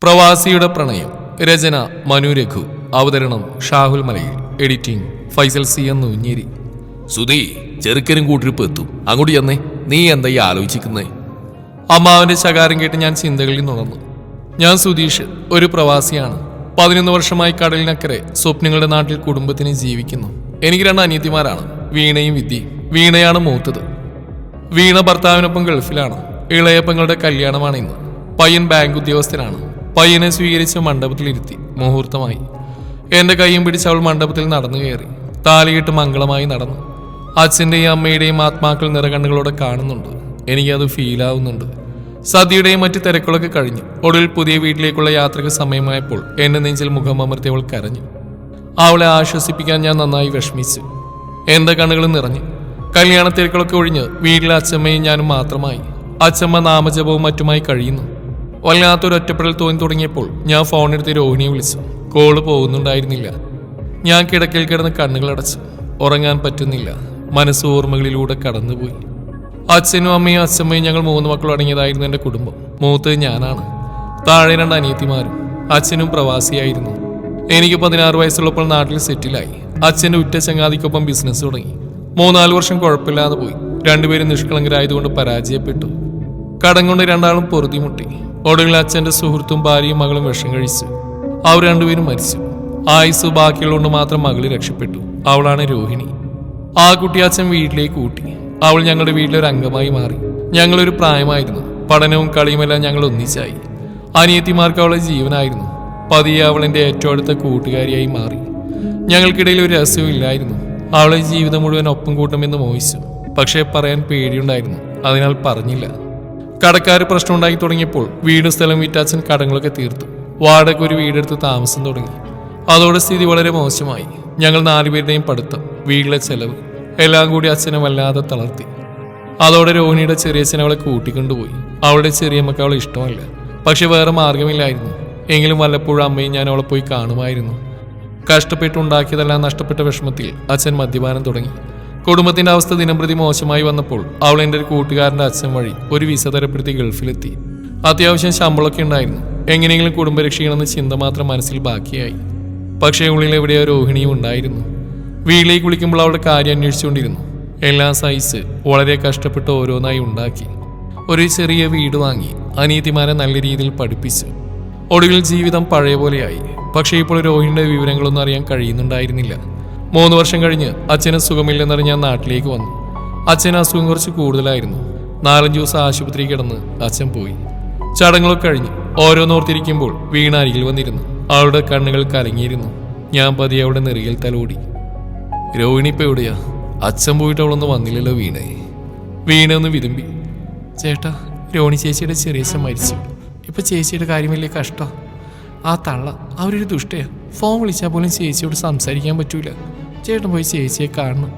പ്രവാസിയുടെ പ്രണയം. രചന മനു രഘു. അവതരണം ഷാഹുൽ മലയിൽ. എഡിറ്റിംഗ് ഫൈസൽ സി എന്ന് ഉഞ്ഞേരി. സുധി, ചെറുക്കനും കൂട്ടിരിപ്പ് എത്തും, അങ്ങോട്ട് ചെന്നേ. നീ എന്താ ഈ ആലോചിക്കുന്നേ? അമ്മാവന്റെ ശകാരം കേട്ട് ഞാൻ ചിന്തകളിൽ നുണർന്നു. ഞാൻ സുധീഷ്, ഒരു പ്രവാസിയാണ്. 11 വർഷമായി കടലിനക്കരെ സ്വപ്നങ്ങളുടെ നാട്ടിൽ കുടുംബത്തിന് ജീവിക്കുന്നു. എനിക്ക് 2 അനിയത്തിമാരാണ്, വീണയും വിദ്യയും. വീണയാണ് മൂത്തത്. വീണ ഭർത്താവിനൊപ്പം ഗൾഫിലാണ്. ഇളയപ്പങ്ങളുടെ കല്യാണമാണ് ഇന്ന്. പയ്യൻ ബാങ്ക് ഉദ്യോഗസ്ഥനാണ്. പയ്യനെ സ്വീകരിച്ച് മണ്ഡപത്തിലിരുത്തി. മുഹൂർത്തമായി. എന്റെ കൈയും പിടിച്ച് അവൾ മണ്ഡപത്തിൽ നടന്നു കയറി. താലിയിട്ട് മംഗളമായി നടന്നു. അച്ഛന്റെയും അമ്മയുടെയും ആത്മാക്കൾ നിറകണ്ണുകളോടെ കാണുന്നുണ്ട്. എനിക്കത് ഫീലാവുന്നുണ്ട്. സദ്യയുടെയും മറ്റു തിരക്കുകളൊക്കെ കഴിഞ്ഞു. ഒടുവിൽ പുതിയ വീട്ടിലേക്കുള്ള യാത്രയ്ക്ക് സമയമായപ്പോൾ എന്റെ നെഞ്ചിൽ മുഖം അമർത്തി അവൾ കരഞ്ഞു. അവളെ ആശ്വസിപ്പിക്കാൻ ഞാൻ നന്നായി വിഷമിച്ചു. എന്റെ കണ്ണുകൾ നിറഞ്ഞു. കല്യാണ തിരക്കുകളൊക്കെ ഒഴിഞ്ഞ് വീട്ടിലെ അച്ഛമ്മയും ഞാനും മാത്രമായി. അച്ഛമ്മ നാമജപവും മറ്റുമായി കഴിയുന്നു. വല്ലാത്തൊരു ഒറ്റപ്പെടൽ തോന്നി തുടങ്ങിയപ്പോൾ ഞാൻ ഫോണെടുത്ത് രോഹിണിയെ വിളിച്ചു. കോള് പോകുന്നുണ്ടായിരുന്നില്ല. ഞാൻ കിടക്കയിൽ കിടന്ന് കണ്ണുകളടച്ചു. ഉറങ്ങാൻ പറ്റുന്നില്ല. മനസ്സ് ഓർമ്മകളിലൂടെ കടന്നുപോയി. അച്ഛനും അമ്മയും അച്ഛമ്മയും ഞങ്ങൾ 3 മക്കളും അടങ്ങിയതായിരുന്നു എൻ്റെ കുടുംബം. മൂത്തത് ഞാനാണ്. താഴെ 2 അനിയത്തിമാരും. അച്ഛനും പ്രവാസിയായിരുന്നു. എനിക്ക് 16 വയസ്സുള്ളപ്പോൾ നാട്ടിൽ സെറ്റിലായി. അച്ഛൻ്റെ ഉറ്റ ചങ്ങാതിക്കൊപ്പം ബിസിനസ് തുടങ്ങി. 3-4 വർഷം കുഴപ്പമില്ലാതെ പോയി. 2 പേരും നിഷ്കളങ്കരായതുകൊണ്ട് പരാജയപ്പെട്ടു. കടം കൊണ്ട് 2 ആളും പൊറുതിമുട്ടി. ഒടുവിൽ അച്ഛൻ്റെ സുഹൃത്തും ഭാര്യയും മകളും വിഷം കഴിച്ചു. അവർ 2 പേരും മരിച്ചു. ആയുസ് ബാക്കിയുള്ളതുകൊണ്ട് മാത്രം മകള് രക്ഷപ്പെട്ടു. അവളാണ് രോഹിണി. ആ കുട്ടി അച്ഛൻ വീട്ടിലേക്ക് കൂട്ടി. അവൾ ഞങ്ങളുടെ വീട്ടിലൊരു അംഗമായി മാറി. ഞങ്ങളൊരു പ്രായമായിരുന്നു. പഠനവും കളിയുമെല്ലാം ഞങ്ങൾ ഒന്നിച്ചായി. അനിയത്തിമാർക്ക് അവളെ ജീവനായിരുന്നു. പതിയെ അവൾ എൻ്റെ ഏറ്റവും അടുത്ത കൂട്ടുകാരിയായി മാറി. ഞങ്ങൾക്കിടയിൽ ഒരു രഹസ്യവും ഇല്ലായിരുന്നു. അവളെ ജീവിതം മുഴുവൻ ഒപ്പം കൂട്ടുമെന്ന് മോഹിച്ചു. പക്ഷേ പറയാൻ പേടിയുണ്ടായിരുന്നു. അതിനാൽ പറഞ്ഞില്ല. കടക്കാർ പ്രശ്നം ഉണ്ടാക്കി തുടങ്ങിയപ്പോൾ വീടും സ്ഥലം വിറ്റ് അച്ഛൻ കടങ്ങളൊക്കെ തീർത്തു. വാടക ഒരു വീടെടുത്ത് താമസം തുടങ്ങി. അതോടെ സ്ഥിതി വളരെ മോശമായി. ഞങ്ങൾ 4 പേരുടെയും പഠിത്തം, വീട്ടിലെ ചെലവ് എല്ലാം കൂടി അച്ഛനെ വല്ലാതെ തളർത്തി. അതോടെ രോഹിണിയുടെ ചെറിയച്ഛൻ അവളെ കൂട്ടിക്കൊണ്ടുപോയി. അവളുടെ ചെറിയമ്മക്ക് അവളെ ഇഷ്ടമല്ല. പക്ഷെ വേറെ മാർഗമില്ലായിരുന്നു. എങ്കിലും വല്ലപ്പോഴും അമ്മയും ഞാൻ അവളെ പോയി കാണുമായിരുന്നു. കഷ്ടപ്പെട്ടുണ്ടാക്കിയതെല്ലാം നഷ്ടപ്പെട്ട വിഷമത്തിൽ അച്ഛൻ മദ്യപാനം തുടങ്ങി. കുടുംബത്തിന്റെ അവസ്ഥ ദിനംപ്രതി മോശമായി വന്നപ്പോൾ അവൾ എൻ്റെ ഒരു കൂട്ടുകാരൻ്റെ അച്ഛൻ വഴി ഒരു വിസ തരപ്പെടുത്തി ഗൾഫിലെത്തി. അത്യാവശ്യം ശമ്പളമൊക്കെ ഉണ്ടായിരുന്നു. എങ്ങനെയെങ്കിലും കുടുംബം രക്ഷിക്കണമെന്ന് ചിന്ത മാത്രം മനസ്സിൽ ബാക്കിയായി. പക്ഷേ ഉള്ളിൽ എവിടെയോ രോഹിണിയും ഉണ്ടായിരുന്നു. വീട്ടിലേക്ക് വിളിക്കുമ്പോൾ അവളുടെ കാര്യം അന്വേഷിച്ചുകൊണ്ടിരുന്നു. എല്ലാം സഹിച്ച് വളരെ കഷ്ടപ്പെട്ട് ഓരോന്നായി ഉണ്ടാക്കി. ഒരു ചെറിയ വീട് വാങ്ങി. അനിയത്തിമാരെ നല്ല രീതിയിൽ പഠിപ്പിച്ചു. ഒടുവിൽ ജീവിതം പഴയ പോലെയായി. പക്ഷേ ഇപ്പോൾ രോഹിണിയുടെ വിവരങ്ങളൊന്നും അറിയാൻ കഴിയുന്നുണ്ടായിരുന്നില്ല. 3 വർഷം കഴിഞ്ഞ് അച്ഛന് സുഖമില്ലെന്നറിഞ്ഞ് ഞാൻ നാട്ടിലേക്ക് വന്നു. അച്ഛന് അസുഖം കുറച്ച് കൂടുതലായിരുന്നു. 4-5 ദിവസം ആശുപത്രി കിടന്ന് അച്ഛൻ പോയി. ചടങ്ങുകളൊക്കെ കഴിഞ്ഞ് ഓരോന്നോർത്തിരിക്കുമ്പോൾ വീണ അരികിൽ വന്നിരുന്നു. അവളുടെ കണ്ണുകൾ കലങ്ങിയിരുന്നു. ഞാൻ പതിയെ അവളുടെ നെറുകിൽ തലോടി. രോഹിണി ഇപ്പം എവിടെയാ? അച്ഛൻ പോയിട്ട് അവളൊന്നും വന്നില്ലല്ലോ വീണേ. വീണ ഒന്ന് വിതുമ്പി. ചേട്ടാ, രോഹിണി ചേച്ചിയുടെ ചെറിയച്ഛൻ മരിച്ചു. ഇപ്പൊ ചേച്ചിയുടെ കാര്യം വലിയ കഷ്ടം. ആ തള്ള അവരൊരു ദുഷ്ടയാ. ഫോൺ വിളിച്ചാൽ പോലും ചേച്ചിയോട് സംസാരിക്കാൻ പറ്റൂല. ചേട്ടൻ പോയി ചേച്ചിയെ കാണണം.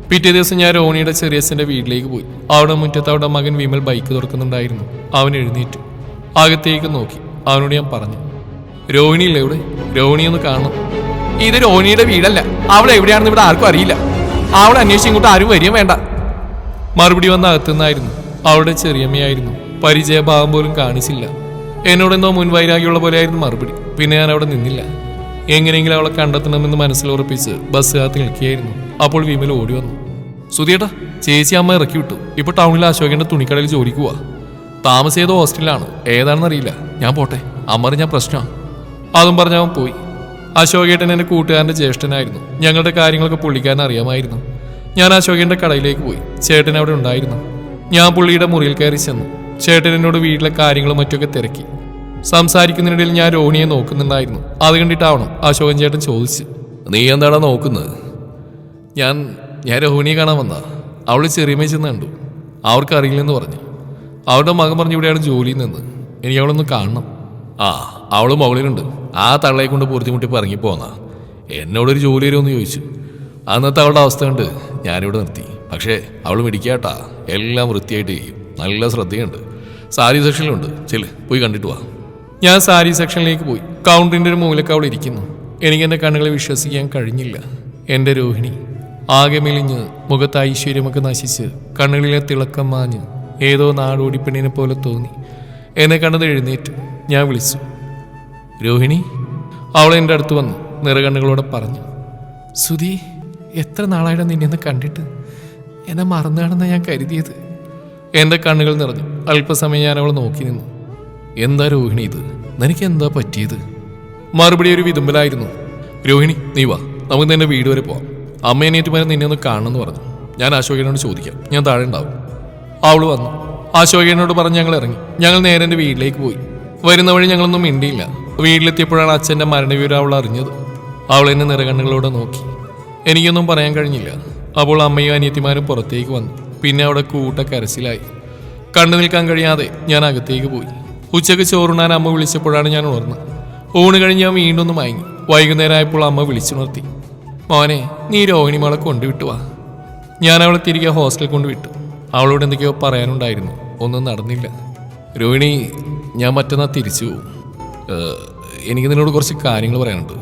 പിറ്റേ ദിവസം ഞാൻ രോഹിണിയുടെ ചെറിയച്ഛൻ്റെ വീട്ടിലേക്ക് പോയി. അവിടെ മുറ്റത്ത് അവിടെ മകൻ വിമൽ ബൈക്ക് തുറക്കുന്നുണ്ടായിരുന്നു. അവൻ എഴുന്നേറ്റു. അകത്തേക്ക് നോക്കി. അവനോട് ഞാൻ പറഞ്ഞു, രോഹിണിയില്ല ഇവിടെ? രോഹിണിയൊന്ന് കാണണം. ഇത് രോഹിണിയുടെ വീടല്ല. അവൾ എവിടെയാണെന്ന് ഇവിടെ ആർക്കും അറിയില്ല. അവളെ അന്വേഷിച്ച് ഇങ്ങോട്ട് ആരും വരികയും വേണ്ട. മറുപടി വന്ന അകത്തുനിന്നായിരുന്നു. അവളുടെ ചെറിയമ്മയായിരുന്നു. പരിചയഭാവം പോലും കാണിച്ചില്ല. എന്നോടെന്തോ മുൻവൈരാഗ്യമുള്ള പോലെയായിരുന്നു മറുപടി. പിന്നെ ഞാൻ അവിടെ നിന്നില്ല. എങ്ങനെയെങ്കിലും അവളെ കണ്ടെത്തണമെന്ന് മനസ്സിലുറപ്പിച്ച് ബസ്സിനകത്ത് നിൽക്കുകയായിരുന്നു. അപ്പോൾ വിമൽ ഓടി വന്നു. സുധിയേട്ടാ, ചേച്ചി അമ്മ ഇറക്കി വിട്ടു. ഇപ്പൊ ടൗണിൽ അശോകന്റെ തുണിക്കടയിൽ ജോലിക്ക് പോവാ. താമസം ചെയ്ത ഹോസ്റ്റലിലാണ്. ഏതാണെന്നറിയില്ല. ഞാൻ പോട്ടെ, അമ്മ ഞാൻ പ്രശ്നമാണ്. അതും പറഞ്ഞവൻ പോയി. അശോകേട്ടൻ എൻ്റെ കൂട്ടുകാരൻ്റെ ജ്യേഷ്ഠനായിരുന്നു. ഞങ്ങളുടെ കാര്യങ്ങളൊക്കെ പുള്ളിക്കാരൻ അറിയാമായിരുന്നു. ഞാൻ അശോകന്റെ കടയിലേക്ക് പോയി. ചേട്ടൻ അവിടെ ഉണ്ടായിരുന്നു. ഞാൻ പുള്ളിയുടെ മുറിയിൽ കയറി ചെന്നു. ചേട്ടൻ എന്നോട് വീട്ടിലെ കാര്യങ്ങളും മറ്റൊക്കെ തിരക്കി. സംസാരിക്കുന്നതിനിടയിൽ ഞാൻ രോഹിണിയെ നോക്കുന്നുണ്ടായിരുന്നു. അത് കണ്ടിട്ടാവണം അശോകൻ ചേട്ടൻ ചോദിച്ചു, നീ എന്താടാ നോക്കുന്നത്? ഞാൻ രോഹിണിയെ കാണാൻ വന്നാ. അവള് ചെറിയമ്മ ചെന്ന് കണ്ടു. അവർക്കറിയില്ലെന്ന് പറഞ്ഞു. അവളുടെ മകൻ പറഞ്ഞു ഇവിടെയാണ് ജോലിയിൽ നിന്ന്. എനിക്ക് അവളൊന്ന് കാണണം. ആ, അവള് മുകളിലുണ്ട്. ആ തള്ളയെ കൊണ്ട് പൊറുത്തിമുട്ടി ഇറങ്ങിപ്പോന്നാ. എന്നോടൊരു ജോലി വരുമെന്ന് ചോദിച്ചു. അന്നത്തെ അവളുടെ അവസ്ഥ കണ്ട് ഞാനിവിടെ നിർത്തി. പക്ഷേ അവൾ മിടിക്കാട്ടാ. എല്ലാം വൃത്തിയായിട്ട് ചെയ്യും. നല്ല ശ്രദ്ധയുണ്ട്. സാരി സെക്ഷനിലുണ്ട്. ചെല്, പോയി കണ്ടിട്ട് വാ. ഞാൻ സാരി സെക്ഷനിലേക്ക് പോയി. കൗണ്ടറിൻ്റെ ഒരു മൂലക്ക് അവൾ ഇരിക്കുന്നു. എനിക്ക് എൻ്റെ കണ്ണുകളെ വിശ്വസിക്കാൻ കഴിഞ്ഞില്ല. എൻ്റെ രോഹിണി ആകെ മെലിഞ്ഞ്, മുഖത്ത് ഐശ്വര്യമൊക്കെ നശിച്ച്, കണ്ണുകളിലെ തിളക്കം മാഞ്ഞ് ഏതോ നാടോടി പെണ്ണിനെ പോലെ തോന്നി. എന്നെ കണ്ടത് എഴുന്നേറ്റു. ഞാൻ വിളിച്ചു, രോഹിണി, അവൾ എൻ്റെ അടുത്ത് വന്നു നിറകണ്ണുകളോടെ പറഞ്ഞു. സുധി, എത്ര നാളായിട്ട് നിന്നെ കണ്ടിട്ട്. എന്നെ മറന്നാണെന്നാണ് ഞാൻ കരുതിയത്. എൻ്റെ കണ്ണുകൾ നിറഞ്ഞു. അല്പസമയം ഞാൻ അവളെ നോക്കി നിന്നു. എന്താ രോഹിണി ഇത്? നിനക്ക് എന്താ പറ്റിയത്? മറുപടി ഒരു വിതുമ്പലായിരുന്നു. രോഹിണി, നീ വാ, നമുക്ക് നിന്റെ വീട് വരെ പോവാം. അമ്മേനേറ്റുമാരെ നിന്നെ ഒന്ന് കാണണമെന്ന് പറഞ്ഞു. ഞാൻ അശോകനോട് ചോദിക്കാം, ഞാൻ താഴെ ഉണ്ടാവും. അവൾ വന്നു. അശോകനോട് പറഞ്ഞ് ഞങ്ങൾ ഇറങ്ങി. ഞങ്ങൾ നേരെ എൻ്റെ വീട്ടിലേക്ക് പോയി. വരുന്ന വഴി ഞങ്ങളൊന്നും മിണ്ടിയില്ല. വീട്ടിലെത്തിയപ്പോഴാണ് അച്ഛൻ്റെ മരണവിവരം അവൾ അറിഞ്ഞത്. അവൾ എന്നെ നിറകണ്ണുകളോടെ നോക്കി. എനിക്കൊന്നും പറയാൻ കഴിഞ്ഞില്ല. അപ്പോൾ അമ്മയും അനിയത്തിമാരും പുറത്തേക്ക് വന്നു. പിന്നെ അവിടെ കൂട്ട കരച്ചിലായി. കണ്ടു നിൽക്കാൻ കഴിയാതെ ഞാൻ അകത്തേക്ക് പോയി. ഉച്ചയ്ക്ക് ചോറുണ്ണാൻ അമ്മ വിളിച്ചപ്പോഴാണ് ഞാൻ ഉണർന്നത്. ഊണ് കഴിഞ്ഞ് ഞാൻ വീണ്ടും ഒന്ന് മയങ്ങി. വൈകുന്നേരം ആയപ്പോൾ അമ്മ വിളിച്ചുണർത്തി. മോനെ, നീ രോഹിണി മോളെ കൊണ്ടുവിട്ടു വാ. ഞാൻ അവളെ തിരികെ ഹോസ്റ്റലിൽ കൊണ്ടുവിട്ടു. അവളോട് എന്തൊക്കെയോ പറയാനുണ്ടായിരുന്നു. ഒന്നും നടന്നില്ല. രോഹിണി, ഞാൻ മറ്റന്നാൾ തിരിച്ചു പോകും. എനിക്ക് നിന്നോട് കുറച്ച് കാര്യങ്ങൾ പറയാനുണ്ട്.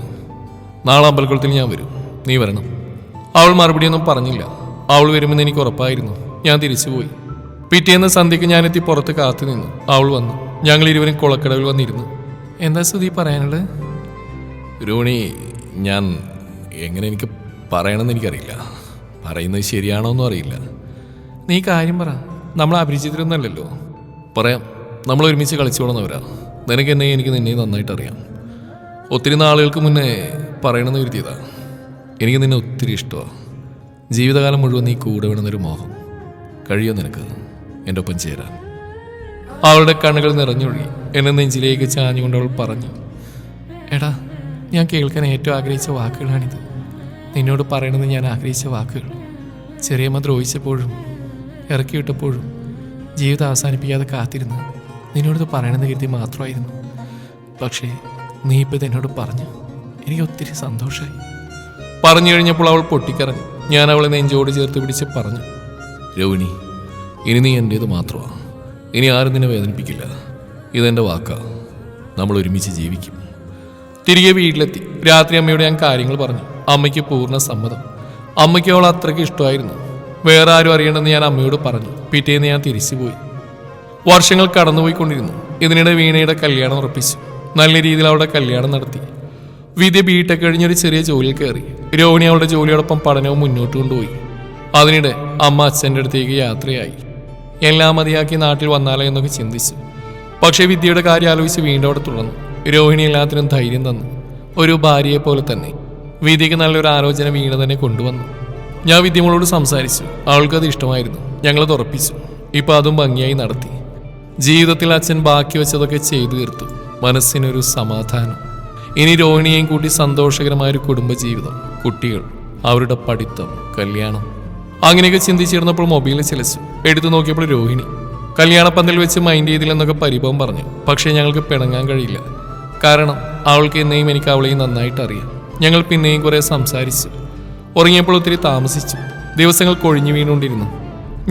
നാളെ അമ്പലക്കുളത്തിൽ ഞാൻ വരും, നീ വരണം. അവൾ മറുപടിയൊന്നും പറഞ്ഞില്ല. അവൾ വരുമെന്ന് എനിക്ക് ഉറപ്പായിരുന്നു. ഞാൻ തിരിച്ചുപോയി. പിറ്റേന്ന് സന്ധ്യയ്ക്ക് ഞാനെത്തി പുറത്ത് കാത്തു നിന്നു. അവൾ വന്നു. ഞങ്ങൾ ഇരുവരും കുളക്കടവിൽ വന്നിരുന്നു. എന്താ സുധി പറയാനുള്ളത്? രോഹിണി, ഞാൻ എങ്ങനെ എനിക്ക് പറയണമെന്ന് എനിക്കറിയില്ല. പറയുന്നത് ശരിയാണോ എന്നും അറിയില്ല. നീ കാര്യം പറ, നമ്മൾ അപരിചിതരൊന്നല്ലല്ലോ. പറയാം, നമ്മൾ ഒരുമിച്ച് കളിച്ചു തുടങ്ങുന്നവരാ. നിനക്ക് എന്നെ എനിക്ക് നിന്നെ നന്നായിട്ട് അറിയാം. ഒത്തിരി നാളുകൾക്ക് മുന്നേ പറയണമെന്ന് കരുതിയതാ. എനിക്ക് നിന്നെ ഒത്തിരി ഇഷ്ടമാണ്. ജീവിതകാലം മുഴുവൻ നീ കൂടെ വേണമെന്നൊരു മോഹം. കഴിയോ നിനക്ക് എൻ്റെ ഒപ്പം ചേരാൻ? അവളുടെ കണ്ണുകൾ നിറഞ്ഞൊഴുകി. എന്നെ നെഞ്ചിലേക്ക് ചാഞ്ഞുകൊണ്ട് അവൾ പറഞ്ഞു. എടാ, ഞാൻ കേൾക്കാൻ ഏറ്റവും ആഗ്രഹിച്ച വാക്കുകളാണിത്. നിന്നോട് പറയണമെന്ന് ഞാൻ ആഗ്രഹിച്ച വാക്കുകൾ. ചെറിയമ്മ ദ്രോഹിച്ചപ്പോഴും ഇറക്കി വിട്ടപ്പോഴും ജീവിതം അവസാനിപ്പിക്കാതെ കാത്തിരുന്ന് നിന്നോടത് പറയണമെന്ന് കരുതി മാത്രമായിരുന്നു. പക്ഷേ നീ ഇപ്പോൾ ഇതെന്നോട് പറഞ്ഞു. എനിക്ക് ഒത്തിരി സന്തോഷമായി. പറഞ്ഞു കഴിഞ്ഞപ്പോൾ അവൾ പൊട്ടിക്കറങ്ങി. ഞാൻ അവളെ നെഞ്ചോട് ചേർത്ത് പിടിച്ച് പറഞ്ഞു. രോഹിണി, ഇനി നീ എൻ്റേത് മാത്രമാണ്. ഇനി ആരും നിന്നെ വേദനിപ്പിക്കില്ല. ഇതെൻ്റെ വാക്കാ. നമ്മൾ ഒരുമിച്ച് ജീവിക്കും. തിരികെ വീട്ടിലെത്തി. രാത്രി അമ്മയോട് ഞാൻ കാര്യങ്ങൾ പറഞ്ഞു. അമ്മയ്ക്ക് പൂർണ്ണ സമ്മതം. അമ്മയ്ക്ക് അവൾ അത്രയ്ക്ക് ഇഷ്ടമായിരുന്നു. വേറെ ആരും അറിയണമെന്ന് ഞാൻ അമ്മയോട് പറഞ്ഞു. പിറ്റേന്ന് ഞാൻ തിരിച്ചുപോയി. വർഷങ്ങൾ കടന്നുപോയിക്കൊണ്ടിരുന്നു. ഇതിനിടെ വീണയുടെ കല്യാണം ഉറപ്പിച്ചു. നല്ല രീതിയിൽ അവളുടെ കല്യാണം നടത്തി. വിദ്യ ബിടെക് കഴിഞ്ഞൊരു ചെറിയ ജോലിയിൽ കയറി. രോഹിണി അവളുടെ ജോലിയോടൊപ്പം പഠനവും മുന്നോട്ട് കൊണ്ടുപോയി. അതിനിടെ അമ്മ അച്ഛൻ്റെ അടുത്തേക്ക് യാത്രയായി. എല്ലാം മതിയാക്കി നാട്ടിൽ വന്നാലോ എന്നൊക്കെ ചിന്തിച്ചു. പക്ഷേ വിദ്യയുടെ കാര്യം ആലോചിച്ച് വീണ്ടും അവിടെ തുടർന്നു. രോഹിണി എല്ലാത്തിനും ധൈര്യം തന്നു. ഒരു ഭാര്യയെ പോലെ തന്നെ. വിദ്യക്ക് നല്ലൊരു ആലോചന വീണ തന്നെ കൊണ്ടുവന്നു. ഞാൻ വിദ്യമോളോട് സംസാരിച്ചു. അവൾക്കത് ഇഷ്ടമായിരുന്നു. ഞങ്ങളത് ഉറപ്പിച്ചു. ഇപ്പം അതും ഭംഗിയായി നടത്തി. ജീവിതത്തിൽ അച്ഛൻ ബാക്കി വെച്ചതൊക്കെ ചെയ്തു തീർത്തു. മനസ്സിനൊരു സമാധാനം. ഇനി രോഹിണിയെയും കൂട്ടി സന്തോഷകരമായൊരു കുടുംബജീവിതം, കുട്ടികൾ, അവരുടെ പഠിത്തം, കല്യാണം. അങ്ങനെയൊക്കെ ചിന്തിച്ചിരുന്നപ്പോൾ മൊബൈലിൽ ചലിച്ചു. എടുത്തു നോക്കിയപ്പോൾ രോഹിണി. കല്യാണപ്പന്തൽ വെച്ച് മൈൻഡ് ചെയ്തില്ലെന്നൊക്കെ പരിഭവം പറഞ്ഞു. പക്ഷേ ഞങ്ങൾക്ക് പിണങ്ങാൻ കഴിയില്ല. കാരണം അവൾക്ക് എന്നെയും എനിക്ക് അവളെയും നന്നായിട്ട് അറിയാം. ഞങ്ങൾ പിന്നെയും കുറേ സംസാരിച്ചു. ഉറങ്ങിയപ്പോൾ ഒത്തിരി താമസിച്ചു. ദിവസങ്ങൾ കൊഴിഞ്ഞു വീണുകൊണ്ടിരുന്നു.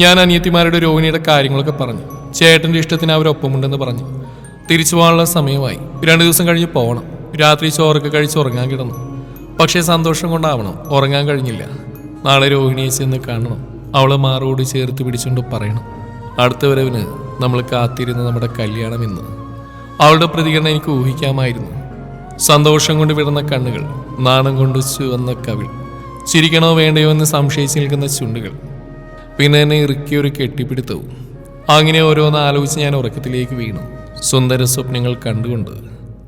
ഞാൻ അനിയത്തിമാരുടെ രോഹിണിയുടെ കാര്യങ്ങളൊക്കെ പറഞ്ഞു. ചേട്ടൻ്റെ ഇഷ്ടത്തിന് അവരൊപ്പമുണ്ടെന്ന് പറഞ്ഞു. തിരിച്ചു പോകാനുള്ള സമയമായി. 2 ദിവസം കഴിഞ്ഞ് പോകണം. രാത്രി ചോറൊക്കെ കഴിച്ച് ഉറങ്ങാൻ കിടന്നു. പക്ഷേ സന്തോഷം കൊണ്ടാവണം, ഉറങ്ങാൻ കഴിഞ്ഞില്ല. നാളെ രോഹിണിയെ ചെന്ന് കാണണം. അവളെ മാറോട് ചേർത്ത് പിടിച്ചുകൊണ്ട് പറയണം, അടുത്ത വരവിന് നമ്മൾ കാത്തിരുന്ന നമ്മുടെ കല്യാണം ഇന്ന്. അവളുടെ പ്രതികരണം എനിക്ക് ഊഹിക്കാമായിരുന്നു. സന്തോഷം കൊണ്ട് വിടുന്ന കണ്ണുകൾ, നാണം കൊണ്ട് ചുവന്ന കവിൾ, ചിരിക്കണോ വേണ്ടയോ എന്ന് സംശയിച്ച് നിൽക്കുന്ന ചുണ്ടുകൾ, പിന്നെ എന്നെ ഇറുക്കിയൊരു കെട്ടിപ്പിടുത്തവും. അങ്ങനെ ഓരോന്ന് ആലോചിച്ച് ഞാൻ ഉറക്കത്തിലേക്ക് വീണു. സുന്ദര സ്വപ്നങ്ങൾ കണ്ടുകൊണ്ട്.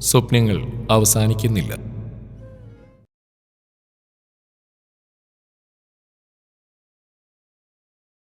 സ്വപ്നങ്ങൾ അവസാനിക്കുന്നില്ല.